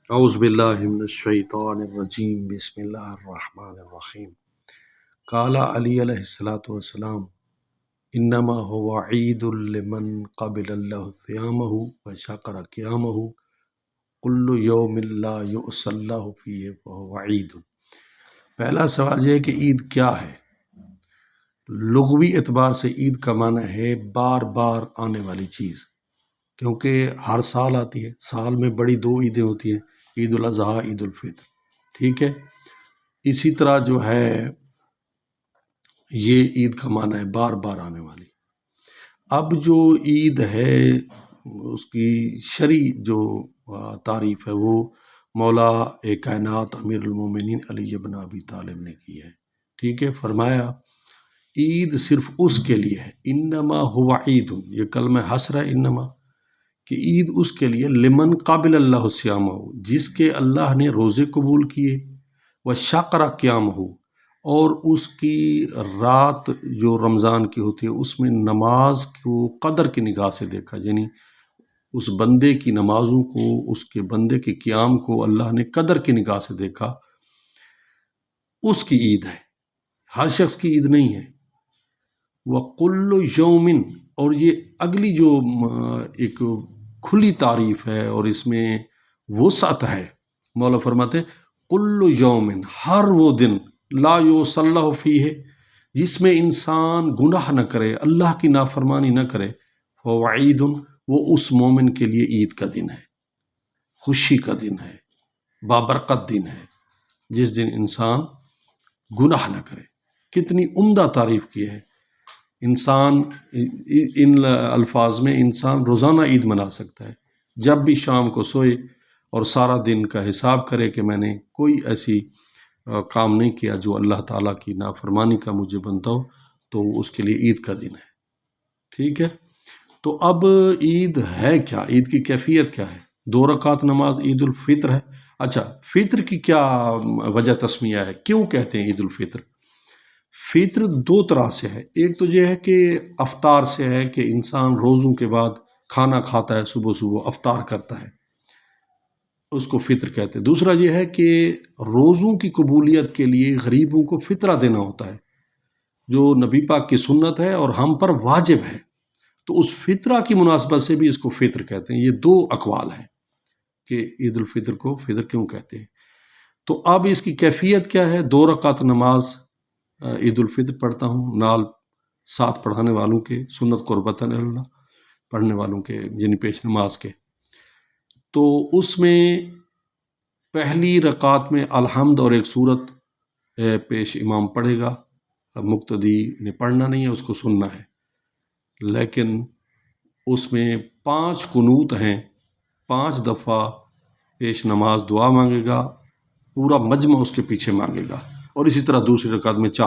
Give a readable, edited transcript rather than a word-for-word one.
اعوذ باللہ من الشیطان الرجیم بسم اللہ الرحمن الرحیم قال علی علیہ الصلوۃ والسلام انما هو عید لمن قبل اللہ صیامہ وشکر قیامہ کل یوم لا یؤسی اللہ فیہ فہو عید۔ پہلا سوال یہ ہے کہ عید کیا ہے؟ لغوی اعتبار سے عید کا معنی ہے بار بار آنے والی چیز، کیونکہ ہر سال آتی ہے۔ سال میں بڑی دو عیدیں ہوتی ہیں، عید الاضحیٰ، عید الفطر، ٹھیک ہے۔ اسی طرح جو ہے یہ عید کا معنی ہے بار بار آنے والی۔ اب جو عید ہے اس کی شرعی جو تعریف ہے وہ مولا کائنات امیر المومنین علی بن ابی طالب نے کی ہے، ٹھیک ہے۔ فرمایا عید صرف اس کے لیے ہے، انما ہو عید، یہ کلمہ حسر ہے انما، کہ عید اس کے لیے لمن قابل اللہ صیامہ، جس کے اللہ نے روزے قبول کیے، و شکر قیام ہو، اور اس کی رات جو رمضان کی ہوتی ہے اس میں نماز کو قدر کی نگاہ سے دیکھا، یعنی اس بندے کی نمازوں کو، اس کے بندے کے قیام کو اللہ نے قدر کی نگاہ سے دیکھا، اس کی عید ہے، ہر شخص کی عید نہیں ہے۔ وَقُلُّ یومن، اور یہ اگلی جو ایک کھلی تعریف ہے اور اس میں وسعت ہے، مولا فرماتے ہیں کل یومن، ہر وہ دن، لا یؤسی اللہ فیہ، جس میں انسان گناہ نہ کرے، اللہ کی نافرمانی نہ کرے، فہو عید، وہ اس مومن کے لیے عید کا دن ہے، خوشی کا دن ہے، بابرکت دن ہے، جس دن انسان گناہ نہ کرے۔ کتنی عمدہ تعریف کی ہے۔ انسان ان الفاظ میں انسان روزانہ عید منا سکتا ہے، جب بھی شام کو سوئے اور سارا دن کا حساب کرے کہ میں نے کوئی ایسی کام نہیں کیا جو اللہ تعالیٰ کی نافرمانی کا مجھے بنتا ہو، تو اس کے لیے عید کا دن ہے، ٹھیک ہے۔ تو اب عید ہے کیا؟ عید کی کیفیت کیا ہے؟ 2 رکعت نماز عید الفطر ہے۔ اچھا، فطر کی کیا وجہ تسمیہ ہے؟ کیوں کہتے ہیں عید الفطر؟ فطر 2 طرح سے ہے، ایک تو یہ ہے کہ افطار سے ہے کہ انسان روزوں کے بعد کھانا کھاتا ہے، صبح صبح افطار کرتا ہے، اس کو فطر کہتے ہیں۔ دوسرا یہ ہے کہ روزوں کی قبولیت کے لیے غریبوں کو فطرہ دینا ہوتا ہے، جو نبی پاک کی سنت ہے اور ہم پر واجب ہے، تو اس فطرہ کی مناسبت سے بھی اس کو فطر کہتے ہیں۔ یہ 2 اقوال ہیں کہ عید الفطر کو فطر کیوں کہتے ہیں۔ تو اب اس کی کیفیت کیا ہے؟ 2 رکعت نماز عید الفطر پڑھتا ہوں، نال ساتھ پڑھانے والوں کے، سنت قربتاً اللہ پڑھنے والوں کے، یعنی پیش نماز کے۔ تو اس میں پہلی رکعت میں الحمد اور ایک سورت پیش امام پڑھے گا، مقتدی نے پڑھنا نہیں ہے، اس کو سننا ہے، لیکن اس میں 5 قنوت ہیں، 5 دفعہ پیش نماز دعا مانگے گا، پورا مجمع اس کے پیچھے مانگے گا، اور اسی طرح دوسری رکعت میں 4